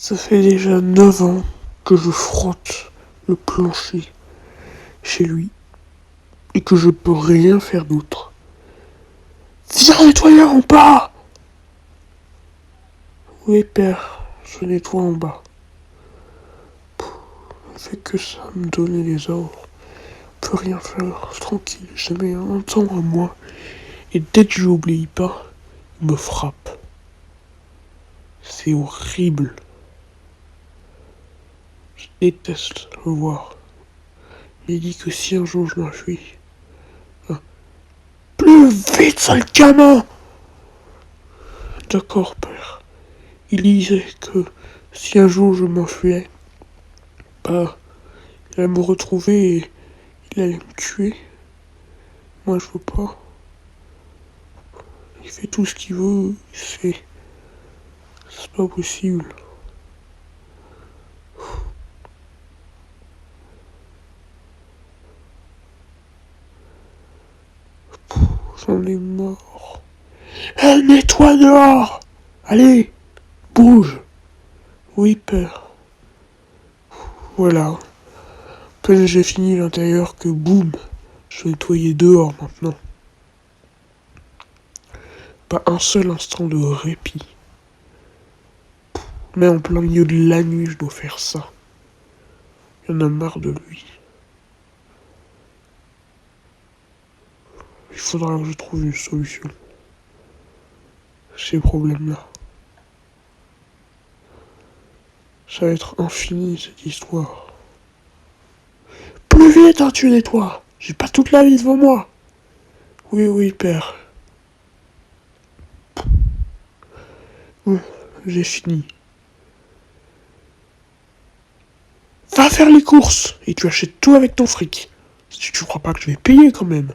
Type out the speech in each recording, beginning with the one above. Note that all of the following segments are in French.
Ça fait déjà 9 ans que je frotte le plancher chez lui et que je peux rien faire d'autre. Viens nettoyer en bas! Oui, père, je nettoie en bas. On fait que ça, me donner les ordres. On peut rien faire, tranquille, jamais un temps à moi. Et dès que je n'oublie pas, il me frappe. C'est horrible. Je déteste le voir. Il dit que si un jour je m'enfuis, plus vite, sale gamin! D'accord, père. Il disait que si un jour je m'enfuyais, bah, il allait me retrouver et il allait me tuer. Moi, je veux pas. Il fait tout ce qu'il veut, c'est pas possible. J'en ai marre. Nettoie dehors! Allez, bouge! Oui, père. Voilà. À peine j'ai fini l'intérieur que boum, je vais nettoyer dehors maintenant. Pas un seul instant de répit. Mais en plein milieu de la nuit, je dois faire ça. Il y en a marre de lui. Il faudra que je trouve une solution à ces problèmes-là. Ça va être infini, cette histoire. Plus vite, hein, tu nettoies. J'ai pas toute la vie devant moi. Oui, oui, père. J'ai fini. Va faire les courses et tu achètes tout avec ton fric. Si tu crois pas que je vais payer quand même.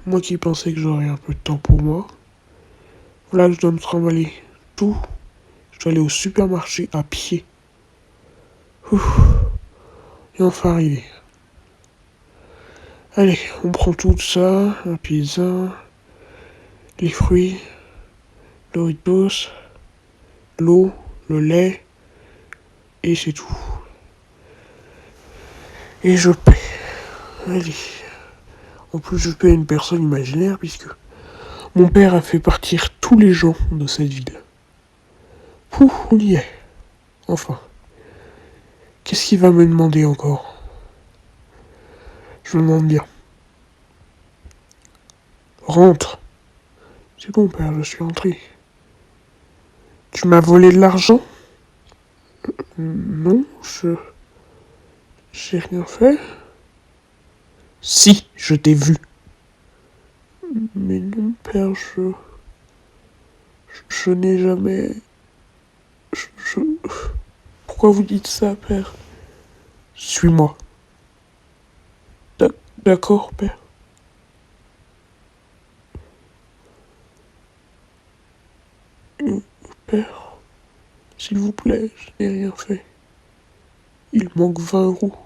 Moi qui pensais que j'aurais un peu de temps pour moi. Voilà que je dois me trimballer tout. Je dois aller au supermarché à pied. Et enfin arriver. Allez, on prend tout ça, la pizza, les fruits, Doritos, l'eau, le lait, et c'est tout. Et je paie. Allez. En plus, je paie une personne imaginaire puisque mon père a fait partir tous les gens de cette ville. On y est. Enfin. Qu'est-ce qu'il va me demander encore? Je me demande bien. Rentre. C'est bon, père, je suis entré. Tu m'as volé de l'argent? Non, j'ai rien fait. Si, je t'ai vu. Mais non, père, je n'ai jamais... Je... Pourquoi vous dites ça, père? Suis-moi. D'accord, père. Père, s'il vous plaît, je n'ai rien fait. Il manque 20 euros.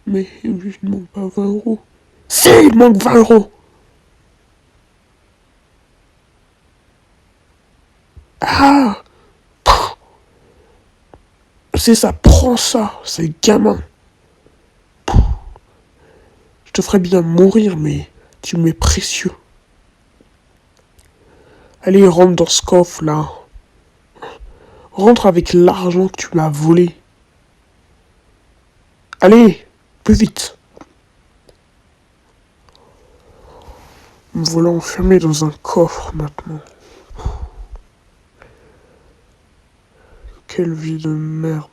Mais il ne manque pas 20 euros. Si, il manque 20 euros. Ah, c'est ça, prends ça, c'est gamin. Je te ferais bien mourir, mais tu m'es précieux. Allez, rentre dans ce coffre, là. Rentre avec l'argent que tu m'as volé. Allez, plus vite. Me voilà enfermé dans un coffre, maintenant. Quelle vie de merde.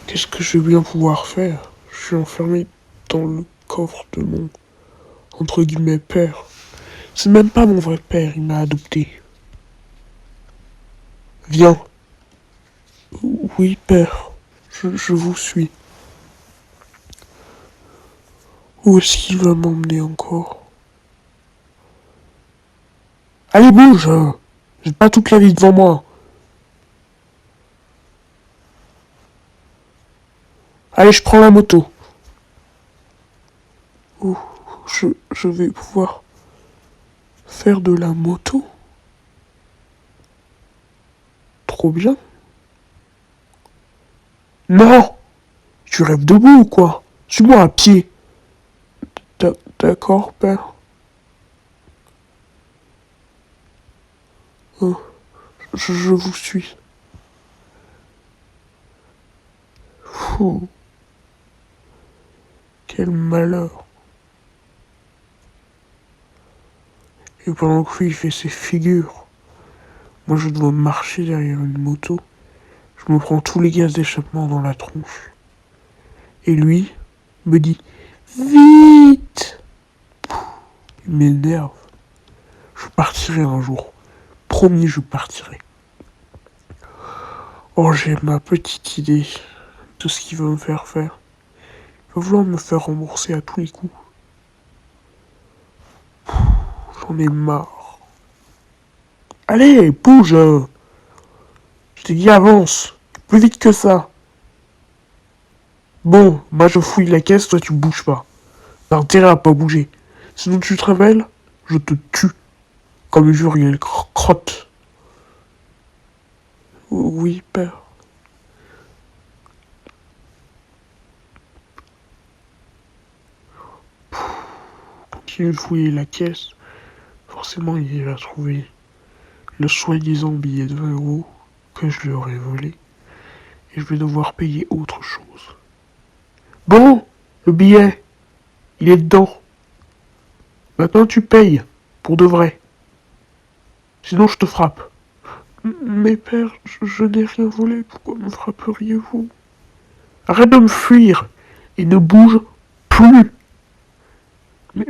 Qu'est-ce que je vais bien pouvoir faire? Je suis enfermé dans le coffre de mon, entre guillemets, père. C'est même pas mon vrai père, il m'a adopté. Viens. Oui, père. Je vous suis. Où est-ce qu'il va m'emmener encore? Allez, bouge! J'ai pas toute la vie devant moi. Allez, je prends la moto. Oh, je vais pouvoir faire de la moto? trop bien. Non! Tu rêves debout ou quoi? Suis-moi à pied. D'accord, père. Oh, je vous suis. Fou. Quel malheur. Et pendant que lui il fait ses figures, moi je dois marcher derrière une moto. Je me prends tous les gaz d'échappement dans la tronche. Et lui me dit vite. Il m'énerve. Je partirai un jour. Promis, je partirai. Oh, j'ai ma petite idée de ce qu'il veut me faire faire. Il va vouloir me faire rembourser à tous les coups. J'en ai marre. Allez, bouge. Je t'ai dit avance. Plus vite que ça. Bon, moi je fouille la caisse, toi tu bouges pas. T'as intérêt à pas bouger. Sinon tu te révèles, je te tue. Comme Juriel Crotte. Oui, père. Continue de fouiller la caisse. Forcément, il va trouver le soi-disant billet de 20 € que je lui aurais volé. Et je vais devoir payer autre chose. Bon, le billet, il est dedans. Maintenant tu payes, pour de vrai. Sinon je te frappe. Mais père, je n'ai rien volé, pourquoi me frapperiez-vous? Arrête de me fuir et ne bouge plus. Mais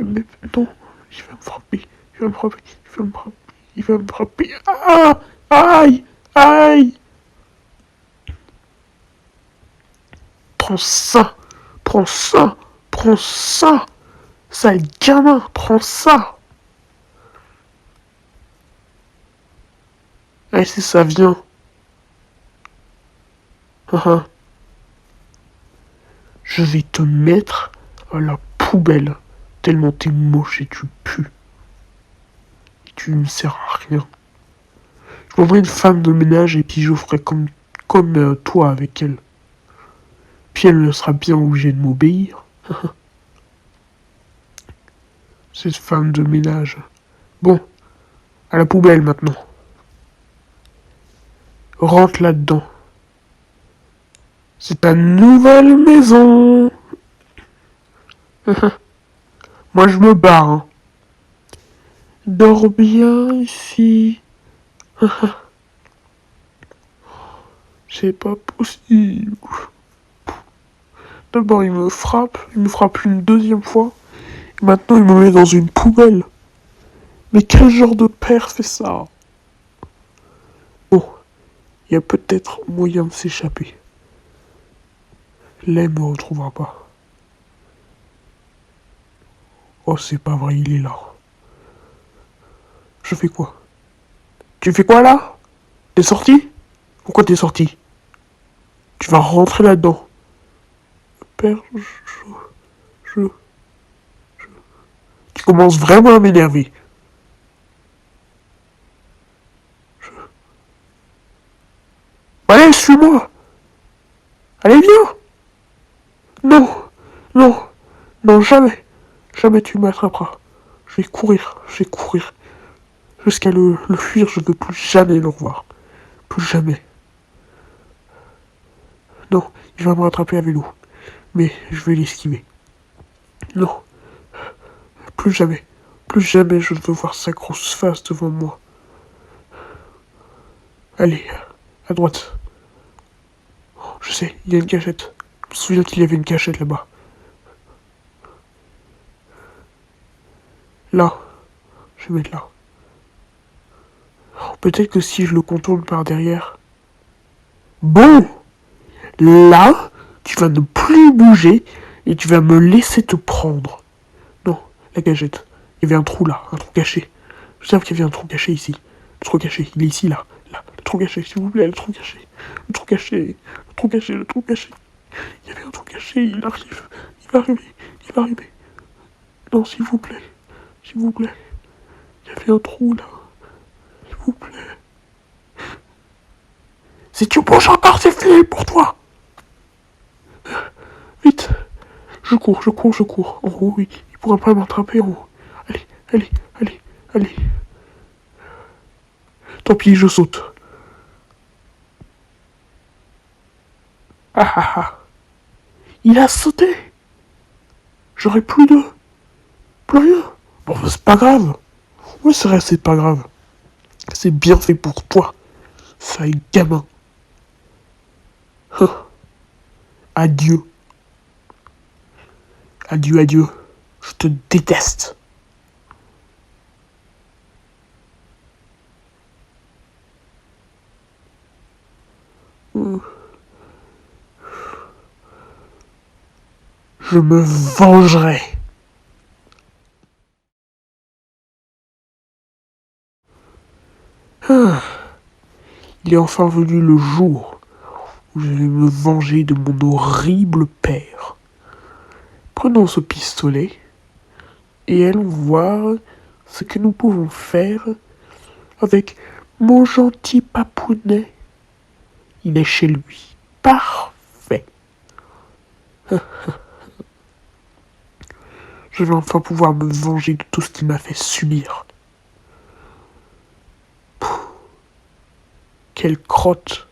non, il va me frapper, il va me frapper, il va me frapper, il va me frapper. Ah! Aïe! Aïe! Prends ça! Prends ça! Prends ça! Sale gamin, prends ça! Allez, si ça vient. Je vais te mettre à la poubelle, tellement t'es moche et tu pues. Et tu ne sers à rien. Je m'envoie une femme de ménage et puis je ferai comme toi avec elle. Puis elle sera bien obligée de m'obéir. Cette femme de ménage. Bon, à la poubelle maintenant. Rentre là-dedans. C'est ta nouvelle maison. Moi je me barre. Hein. Dors bien ici. C'est pas possible. D'abord il me frappe une deuxième fois. Et maintenant il me met dans une poubelle. Mais quel genre de père fait ça? Bon, il y a peut-être moyen de s'échapper. Là, il me retrouvera pas. Oh, c'est pas vrai, il est là. Je fais quoi? Tu fais quoi là? T'es sorti? Pourquoi t'es sorti? Tu vas rentrer là-dedans. Père, je... Tu commences vraiment à m'énerver. Allez, suis-moi. Allez, viens. Non, non, non, jamais. Jamais tu m'attraperas. Je vais courir. Jusqu'à le fuir, je ne veux plus jamais le revoir. Plus jamais. Non, il va me rattraper à vélo. Mais je vais l'esquiver. Non, plus jamais. Plus jamais je ne veux voir sa grosse face devant moi. Allez, à droite. Je sais, il y a une cachette. Je me souviens qu'il y avait une cachette là-bas. Là. Je vais mettre là. Peut-être que si je le contourne par derrière. Bon! Là, tu vas ne plus bouger et tu vas me laisser te prendre. Non, la cachette. Il y avait un trou là, un trou caché. Je sais qu'il y avait un trou caché ici. Le trou caché, il est ici là. Là, le trou caché, s'il vous plaît, le trou caché. Le trou caché, le trou caché, le trou caché. Il y avait un trou caché, il arrive. Il va arriver, il va arriver. Non, s'il vous plaît. S'il vous plaît. Il y avait un trou là. S'il vous plaît. Si tu bouges encore, c'est fini pour toi. Vite. Je cours. En haut, il pourra pas m'attraper en haut. Allez. Tant pis, je saute. Ah. Il a sauté. J'aurai plus rien. Bon, c'est pas grave. Ouais, c'est vrai, c'est pas grave. C'est bien fait pour toi. Ça est gamin. Adieu. Adieu. Je te déteste. Je me vengerai. Il est enfin venu le jour où je vais me venger de mon horrible père. Prenons ce pistolet et allons voir ce que nous pouvons faire avec mon gentil papounet. Il est chez lui. Parfait. Je vais enfin pouvoir me venger de tout ce qui m'a fait subir. Quelle crotte.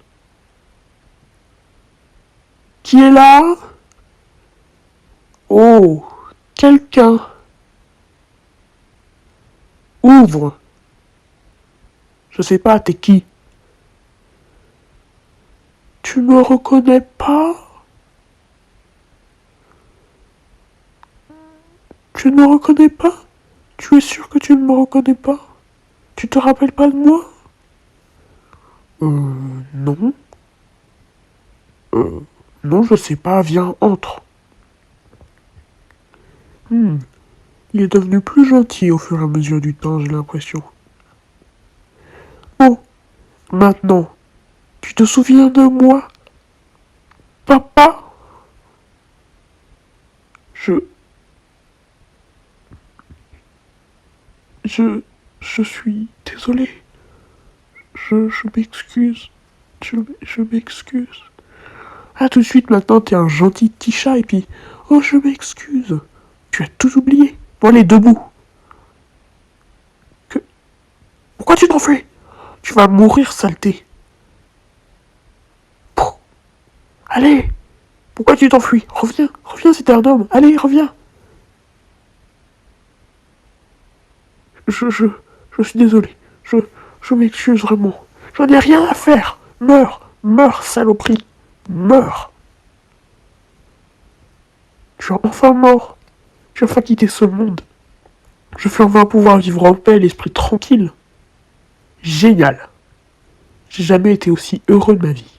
Qui est là? Oh, quelqu'un. Ouvre. Je sais pas, t'es qui? Tu me reconnais pas? Tu ne me reconnais pas? Tu es sûr que tu ne me reconnais pas? Tu te rappelles pas de moi? Non. Non, je sais pas, viens, entre. Il est devenu plus gentil au fur et à mesure du temps, j'ai l'impression. Bon, maintenant, tu te souviens de moi? Papa? Je suis désolé. Je m'excuse. Je m'excuse. Ah, tout de suite, maintenant, t'es un gentil petit chat, et puis... Oh, je m'excuse. Tu as tout oublié. Bon, allez, debout. Pourquoi tu t'en fais? Tu vas mourir, saleté. Pouh. Allez. Pourquoi tu t'enfuis? Reviens, c'était un homme. Allez, reviens. Je suis désolé. Je m'excuse vraiment. J'en ai rien à faire. Meurs, saloperie. Meurs. Tu es enfin mort. Tu as enfin quitté ce monde. Je vais enfin pouvoir vivre en paix, l'esprit tranquille. Génial. J'ai jamais été aussi heureux de ma vie.